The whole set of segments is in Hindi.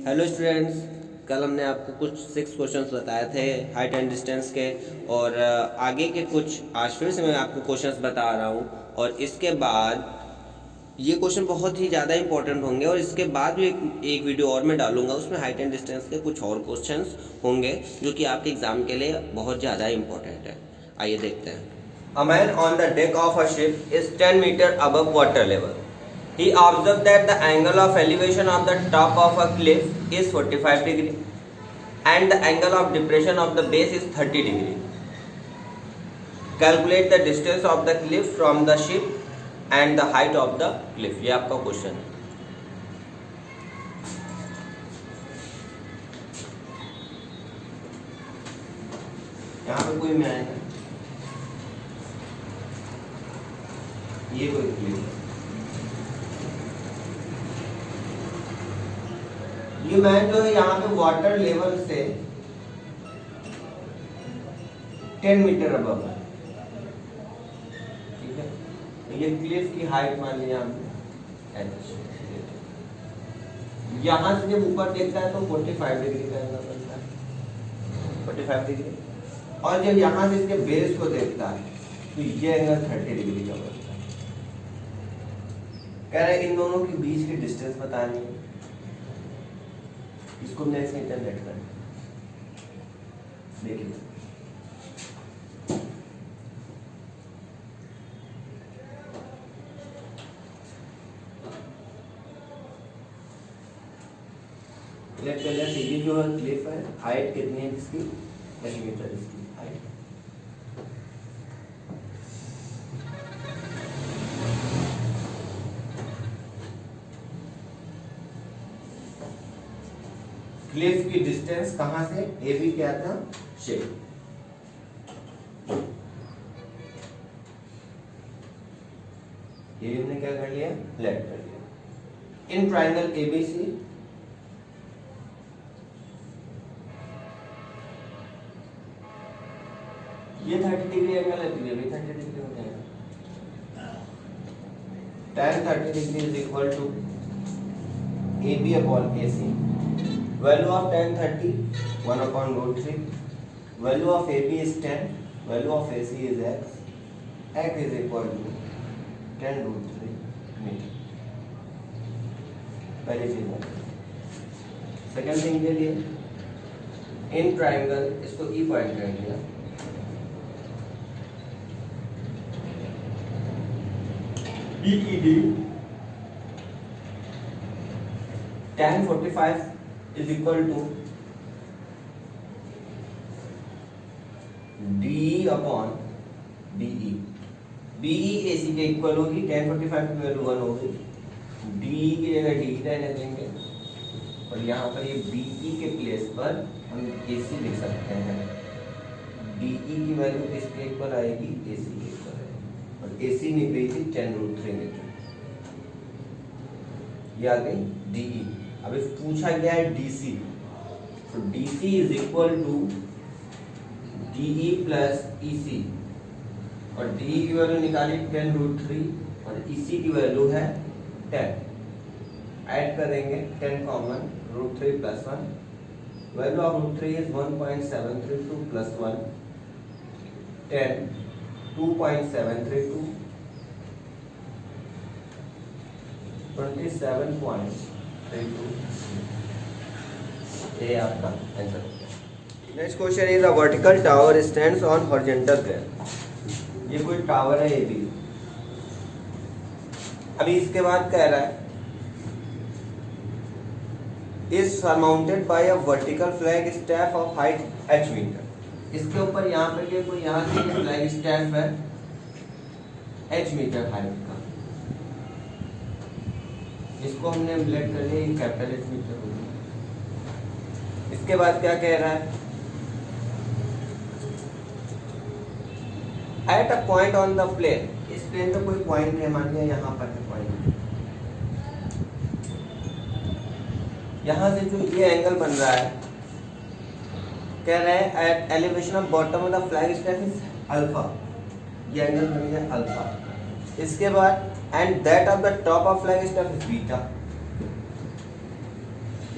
हेलो स्टूडेंट्स, कल हमने आपको कुछ 6 क्वेश्चंस बताए थे हाइट एंड डिस्टेंस के, और आगे के कुछ आज फिर से मैं आपको क्वेश्चंस बता रहा हूँ। और इसके बाद ये क्वेश्चन बहुत ही ज़्यादा इंपॉर्टेंट होंगे, और इसके बाद भी एक वीडियो और मैं डालूंगा, उसमें हाइट एंड डिस्टेंस के कुछ और क्वेश्चंस होंगे जो कि आपके एग्जाम के लिए बहुत ज़्यादा इंपॉर्टेंट है। आइए देखते हैं। A man on the deck of a ship is 10 meters above water level. He observed that the angle of elevation of the top of a cliff is 45 degree and the angle of depression of the base is 30 degree. Calculate the distance of the cliff from the ship and the height of the cliff. ये आपका क्वेश्चन है। यहाँ पे कोई मैन है, ये कोई क्लिफ है। ये मैन जो है यहाँ पे वाटर लेवल से 10 मीटर अबव है, ठीक है। ये क्लिफ की हाइट मान लिया हमने h। यहाँ से जब ऊपर देखता है तो 45 डिग्री का एंगल बनता है, 45 डिग्री। और जब यहाँ से इसके बेस को देखता है तो ये एंगल 30 डिग्री का बनता है। कह रहे हैं इन दोनों के बीच की डिस्टेंस बतानी है। इसको नेक्स्ट इंटरनेट कर देखिए। लेट कर लिया। सीधी जो है क्लिफ है, हाइट कितनी है इसकी, 10 मीटर इसकी हाइट। क्लिफ की डिस्टेंस कहां से, ए बी क्या था, शेप। ये हमने क्या कर लिया, लेट कर लिया। इन ट्राइंगल एबीसी ये 30 डिग्री एंगल है, तो ये भी 30 डिग्री हो जाएगा। tan 30 degree is equal to AB upon AC। Value of tan 30 1 upon root 3. Value of AB is 10. Value of AC is x. X is equal to 10 root 3 metre. पहली चीज है। सेकंड थिंग के लिए इन ट्राइंगल, इसको E पॉइंट कर लिया। BED tan 45 is equal to DE upon BE। BE AC के इक्वल होगी, tan 45 की वैल्यू 1 होगी। DE की जगह DE रहने देंगे, और यहाँ पर ये BE के प्लेस पर हम AC लिख सकते हैं। DE की वैल्यू किसके इक्वल आएगी, AC के इक्वल आएगी, और AC निकली थी 10 रूट 3 मीटर। ये आ गई DE। अब इस पूछा गया है DC, तो DC is equal to DE plus EC, और DE की वैल्यू निकाली 10 रूट 3 और EC की वैल्यू है 10। ऐड करेंगे 10 common, root 3 plus 1। Value of root 3 is 1.732 plus 1 10 2.732 27.32। ये आपका आंसर हो गया। Next question is a vertical tower stands on horizontal plane. ये कोई टावर है, ये भी। अभी इसके बाद कह रहा है is surmounted by a vertical flag staff of height h metre. इसके ऊपर यहाँ पे ये कोई यहाँ से फ्लैग स्टैफ है h मीटर हाइट का। इसको हमने ब्लैक कर लिया, कैपिटल H मीटर हो गया। इसके बाद क्या कह रहा है, at a point on the plane. इस प्लेन पे कोई पॉइंट है, मान लिया यहाँ पर है पॉइंट। यहाँ से जो ये एंगल बन रहा है, कह रहे हैं at elevation of bottom of the flag staff is alpha. ये एंगल बन गया अल्फा। इसके बाद and that of the top of flag staff is beta।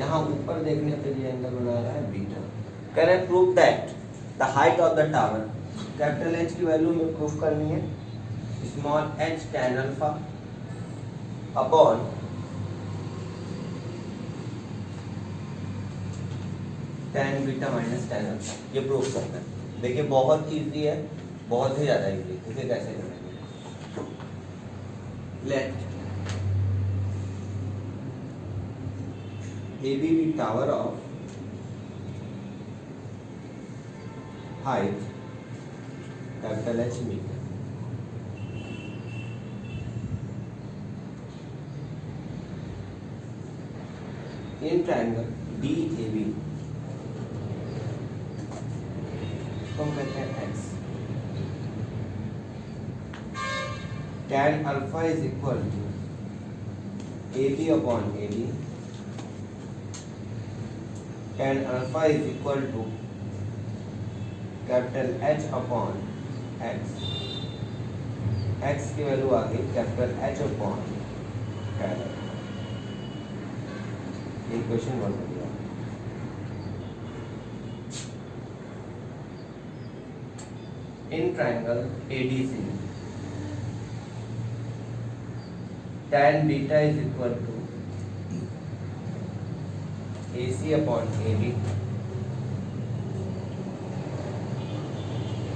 यहाँ ऊपर देखने पे ये एंगल बना रहा है बीटा। कह रहे हैं prove that the height of the tower, capital H की वैल्यू में प्रूफ करनी है small H tan alpha upon tan beta minus tan alpha, ये प्रूफ करना है। देखिए बहुत इजी है, बहुत ही ज्यादा इजी। इसे कैसे करेंगे, let A B be tower of height capital H metre. In triangle D A B हम कहते हैं x, tan alpha is equal to A B upon A B, tan alpha is equal to capital H upon x, x की वैल्यू आ गई capital H upon tan। Equation 1 हो गया। In triangle ADC tan beta is equal to AC upon AB,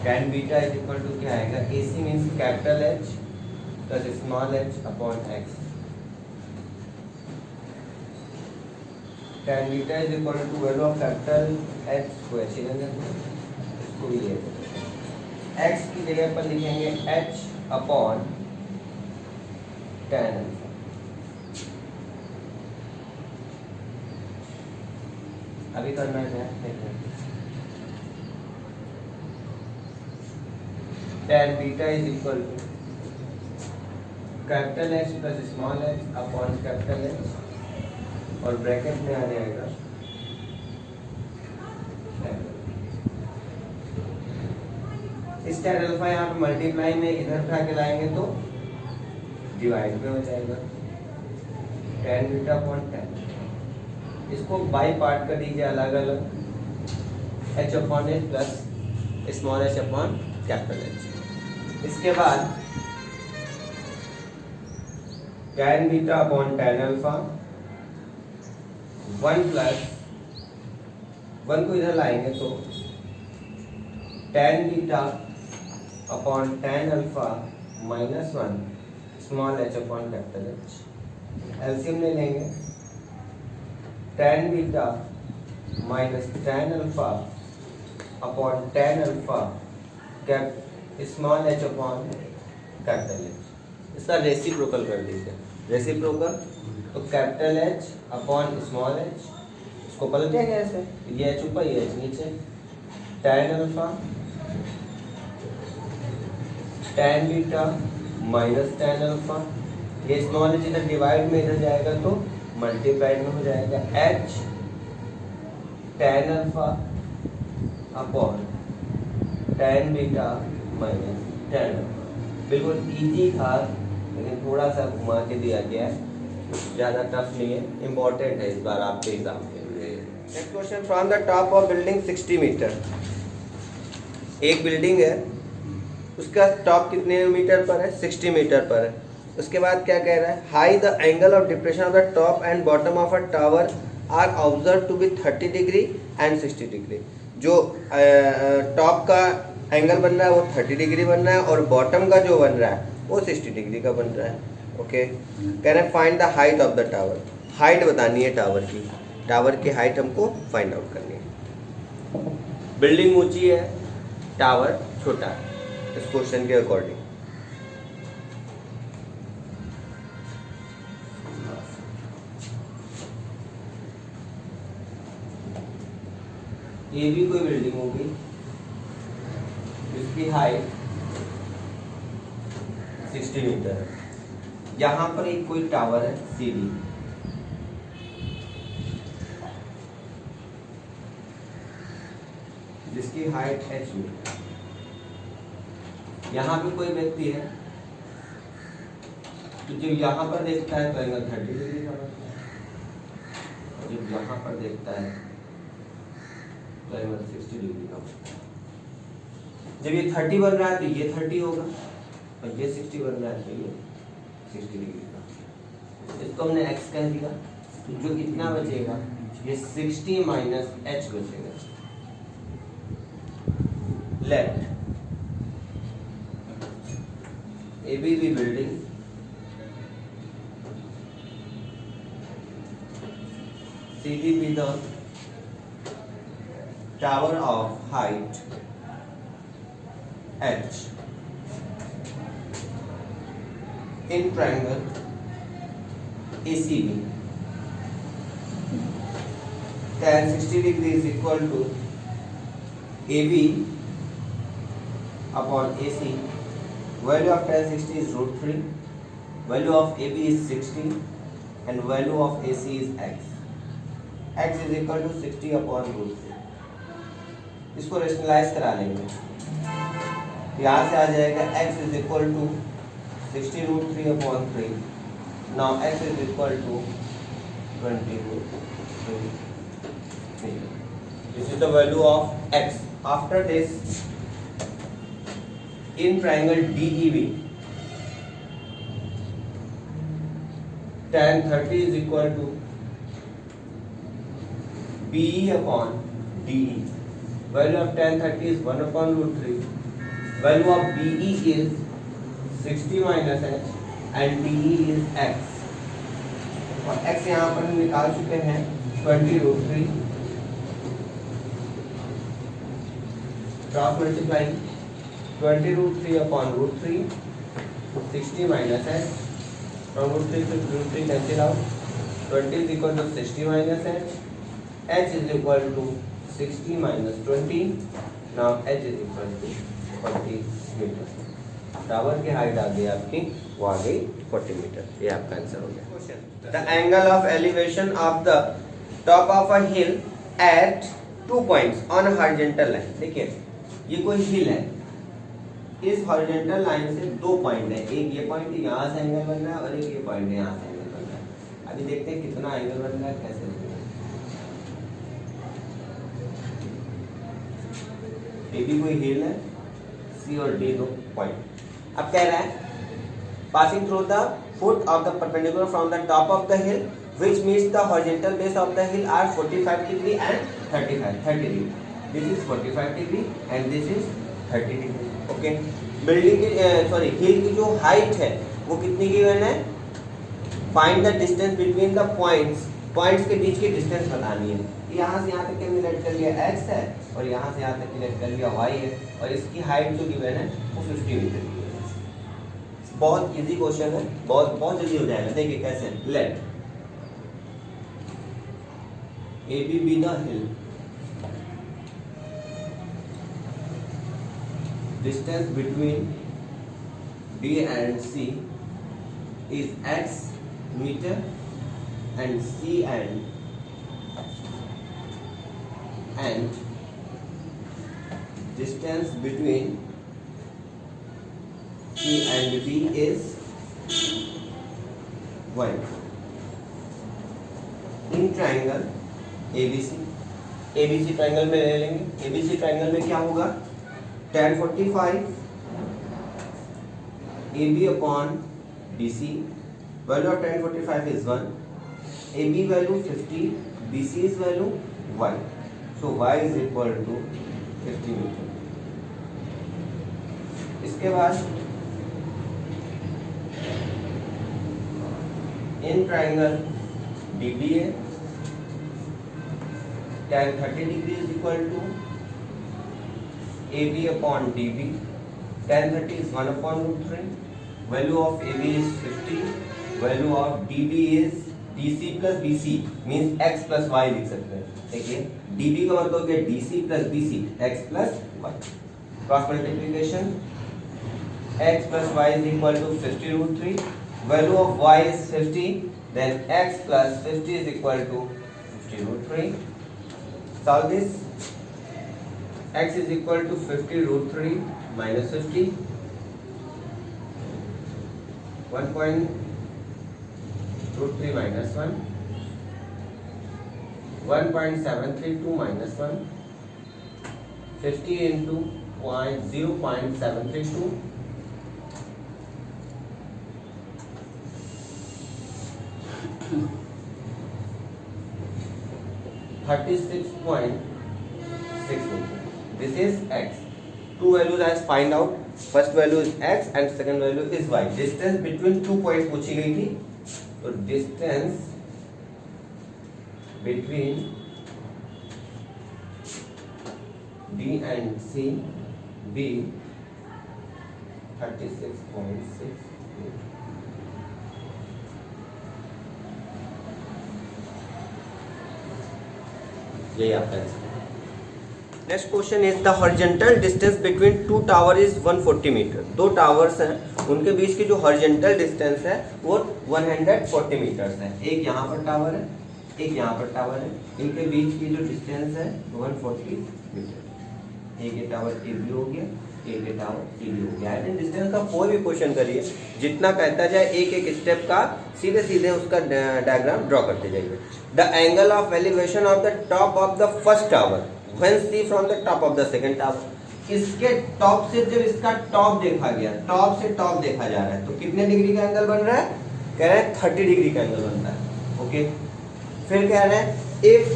tan beta is equal to क्या आएगा, AC means capital H plus small h upon x, tan beta is equal to value of capital H को ऐसे लेंगे, इसको भी ले x की जगह पर लिखेंगे h अपॉन tan अल्फा। अभी करना है tan beta is equal to capital H plus small h upon capital H और ब्रैकेट में आ जाएगा इस tan अल्फा यहाँ पे मल्टीप्लाई में इधर उठा के लाएंगे तो डिवाइड में हो जाएगा tan बीटा अपॉन tan। इसको बाई पार्ट कर दीजिए अलग अलग, h upon h plus small h upon capital H। इसके बाद tan beta upon tan alpha 1 plus 1 को इधर लाएंगे तो tan beta upon tan alpha minus 1 small h upon capital H। LCM ले लेंगे tan beta minus tan alpha upon tan alpha cap small h upon capital H। इसका रेसिप्रोकल कर दीजिए, रेसिप्रोकल तो capital H upon small h, इसको पलटेंगे ऐसे, ये h ऊपर ये h नीचे, tan alpha tan beta minus tan alpha, ये स्मॉल h इधर डिवाइड में इधर जाएगा तो मल्टीप्लाइड में हो जाएगा h tan alpha upon tan beta minus tan alpha. बिल्कुल इजी था लेकिन थोड़ा सा घुमा के दिया गया है, ज़्यादा टफ नहीं है, इम्पोर्टेंट है इस बार आपके एग्जाम के लिए। Next question, from the top of building 60 metre, एक बिल्डिंग है उसका टॉप कितने मीटर पर है, 60 मीटर पर है। उसके बाद क्या कह रहा है, high the angle of depression of the top and bottom of a tower are observe to be 30 degree and 60 degree. जो टॉप का एंगल बन रहा है वो 30 डिग्री बन रहा है और बॉटम का जो बन रहा है वो 60 डिग्री का बन रहा है। ओके, कह रहे हैं find the height of the tower, height बतानी है टावर की, टावर की हाइट हमको फाइंड आउट करनी है। बिल्डिंग ऊंची है, टावर छोटा है इस क्वेश्चन के अकॉर्डिंग। ये भी कोई बिल्डिंग होगी जिसकी हाइट 60 मीटर है। यहाँ पर एक कोई टावर है सीडी, जिसकी हाइट h मीटर। यहाँ पे कोई व्यक्ति है तो जो यहाँ पर देखता है तो एंगल 30 डिग्री का बनता है, और जब यहाँ पर देखता है तो एंगल 60 डिग्री का। जब ये 30 बन रहा है तो ये 30 होगा और ये 60 बन रहा है तो ये 60 डिग्री का। इसको हमने x कह दिया तो जो कितना बचेगा ये 60 माइनस h बचेगा। Let AB be building CD be the tower of height h in triangle ACB. Tan 60 degree is equal to AB upon AC. Value of tan 60 is root 3. Value of AB is 60 and value of AC is x. X is equal to 60 upon root 3. इसको रेशनलाइज करा लेंगे। यहाँ से आ जाएगा x is equal to 60 root 3 upon 3. Now x is equal to 20 root 3. This is the value of x. After this, in triangle DEB, tan 30 is equal to BE upon DE. Value of tan 30 is 1 upon root 3. Value of BE is 60 minus h and DE is x. और x यहाँ पर निकाल चुके हैं 20 root 3. Cross multiplying 20 root 3 upon root 3, 60 minus h. From root 3 to root 3 cancel out. 20 is equal to 60 minus h. H is equal to 60 minus 20. Now h is equal to 40 metre. Tower की हाइट आ गई आपकी, वो आ गई 40 मीटर। ये आपका आंसर हो गया। Question, the angle of elevation of the top of a hill at 2 points on horizontal line. देखिए ये कोई हिल है, इस हॉरिजॉन्टल लाइन से 2 पॉइंट है, एक ये पॉइंट यहाँ से एंगल बन रहा है और एक ये पॉइंट यहाँ से एंगल बन रहा है। अभी देखते हैं कितना एंगल बन रहा है, कैसे बन रहा है। ए भी कोई हिल है, सी और डी 2 पॉइंट। अब कह रहा है passing through the foot of the perpendicular from the top of the hill which meets the horizontal base of the hill are 45 degree and 30 degree. This is 45 degree and this is 30 degree. Okay, building की सॉरी हिल की जो हाइट है वो कितनी गिवन है? Find the distance between the points, points के बीच की डिस्टेंस बतानी है। यहाँ से यहाँ तक हमने लेट कर लिया x है और यहाँ से यहाँ तक लेट कर लिया y है और इसकी हाइट जो गिवन है वो 50 मीटर की है। बहुत इजी क्वेश्चन है, बहुत जल्दी हो जाएगा। देखिए कैसे, late AB be the hill, distance between B and C is x meter and C and distance between C and B is 1. In triangle ABC, ABC triangle में ले लेंगे। ABC ट्राइंगल में क्या होगा? tan 45 AB upon BC. Value of tan 45 is 1. AB value 50, BC is value y. So y is equal to 50 metre. इसके बाद in triangle DBA tan 30 degree is equal to AB upon DB. Tan 30 is 1 upon root 3. Value of AB is 50. Value of DB is DC plus BC means x plus y लिख सकते हैं। देखिए DB का मतलब क्या? DC plus BC, x plus y। Cross multiplication x plus y is equal to 50 root 3. Value of y is 50. Then x plus 50 is equal to 50 root 3. Solve this. X is equal to 50 root 3 minus 50. 1 point root 3 minus 1. 1.732 minus 1, 50 into 0.732, 36.6 meter. This is x. Two values as find out. First value is x and second value is y. Distance between 2 points पूछी गई थी, तो distance between D and C be 36.6 meter. यही आपका answer. Next question is the horizontal distance between two tower is 140 metre. दो टावर्स हैं, उनके बीच की जो हॉरिजॉन्टल डिस्टेंस है वो 140 मीटर्स है। एक यहाँ पर टावर है, एक यहाँ पर टावर है, इनके बीच की जो डिस्टेंस है 140 मीटर। एक ये टावर ए बी हो गया, एक ये टावर सी बी हो गया। डिस्टेंस का कोई भी क्वेश्चन करिए, जितना कहता जाए एक एक स्टेप का सीधे सीधे उसका डायग्राम ड्रॉ करते जाइए। The angle of elevation of the top of the first tower when see from the top of the second tower. इसके टॉप से जब इसका टॉप देखा गया, टॉप से टॉप देखा जा रहा है, तो कितने डिग्री का एंगल बन रहा है? कह रहे हैं 30 डिग्री का एंगल बन रहा है। ओके, फिर कह रहे हैं if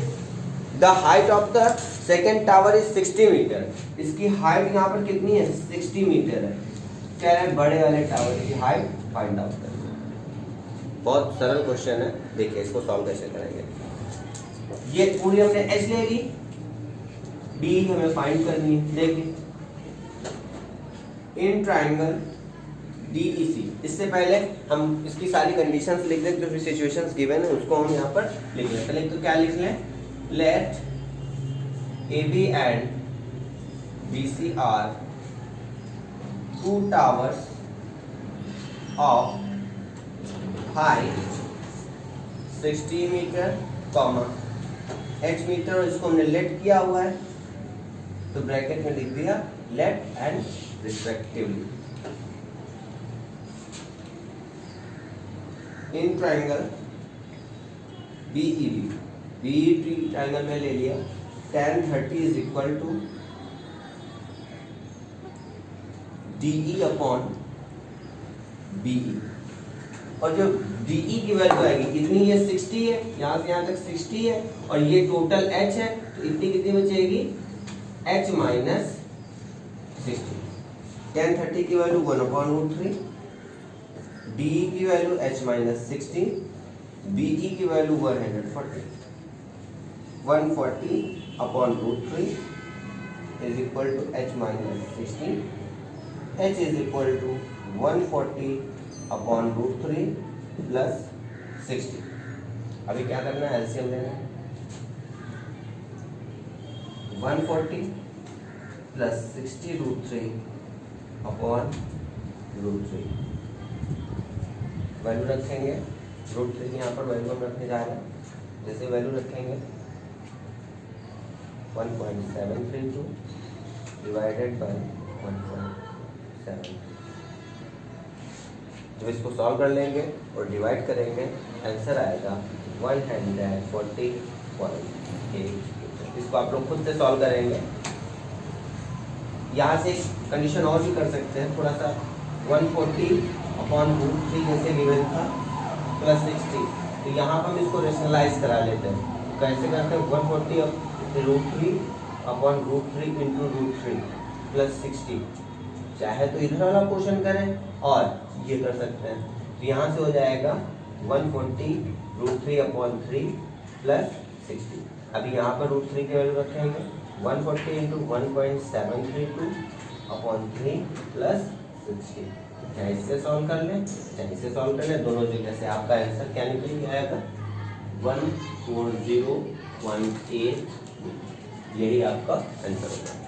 the height of the second tower is 60 metre. इसकी हाइट यहाँ पर कितनी है? 60 मीटर है। कह रहे हैं बड़े वाले टावर की हाइट फाइंड आउट करें। बहुत सरल क्वेश्चन है, देखिए इसको सॉल्व कैसे करेंगे। ये पूरी हमने एच ले ली, डी हमें फाइंड करनी है। देखिए इन ट्राइंगल DEC, इससे पहले हम इसकी सारी कंडीशंस लिख दें, जो भी सिचुएशंस गिवन है उसको हम यहाँ पर लिख लें। पहले तो क्या लिख लें? Let AB and BC are two towers of height 60 metre, h metre, और इसको हमने लेट किया हुआ है तो ब्रैकेट में लिख दिया let and respectively. In triangle BED, BED triangle में ले लिया tan 30 is equal to DE upon BE, और जो DE की वैल्यू आएगी इतनी, ये 60 है, यहाँ से यहाँ तक 60 है, और ये टोटल H है, तो इतनी कितनी बचेगी? H minus 60। tan 30 की वैल्यू 1/√3, DE की वैल्यू H माइनस 60, BE की value 140 upon √3 is equal to H minus 60. H is equal to 140 upon √3 plus 60. अभी क्या करना है? एलसीएम लेना है। 140 plus 60 √3 upon √3। वैल्यू रखेंगे, √3 यहाँ पर वैल्यू हम रखने जा रहे हैं। जैसे वैल्यू रखेंगे 1.732 डिवाइडेड बाय 1.7। जब इसको सॉल्व कर लेंगे और डिवाइड करेंगे, आंसर आएगा 140.8। इसको आप लोग खुद से सॉल्व करेंगे। यहाँ से कंडीशन और भी कर सकते हैं थोड़ा सा। 140/√3 जैसे गिवन था प्लस 60, तो यहाँ पर हम इसको रेशनलाइज करा लेते हैं। कैसे करते हैं? 140/√3 इंटू √3 प्लस 60। चाहे तो इधर वाला पोर्शन करें और ये कर सकते हैं, तो यहाँ से हो जाएगा 140√3/3 प्लस 60। अभी यहाँ पर √3 की वैल्यू रखेंगे 140 इंटू 1.732/3 प्लस 60। चाहे इससे सॉल्व कर लें, चाहे इससे सॉल्व कर लें, दोनों जगह से आपका आंसर क्या निकल आएगा? 140.8। यही आपका आंसर होगा।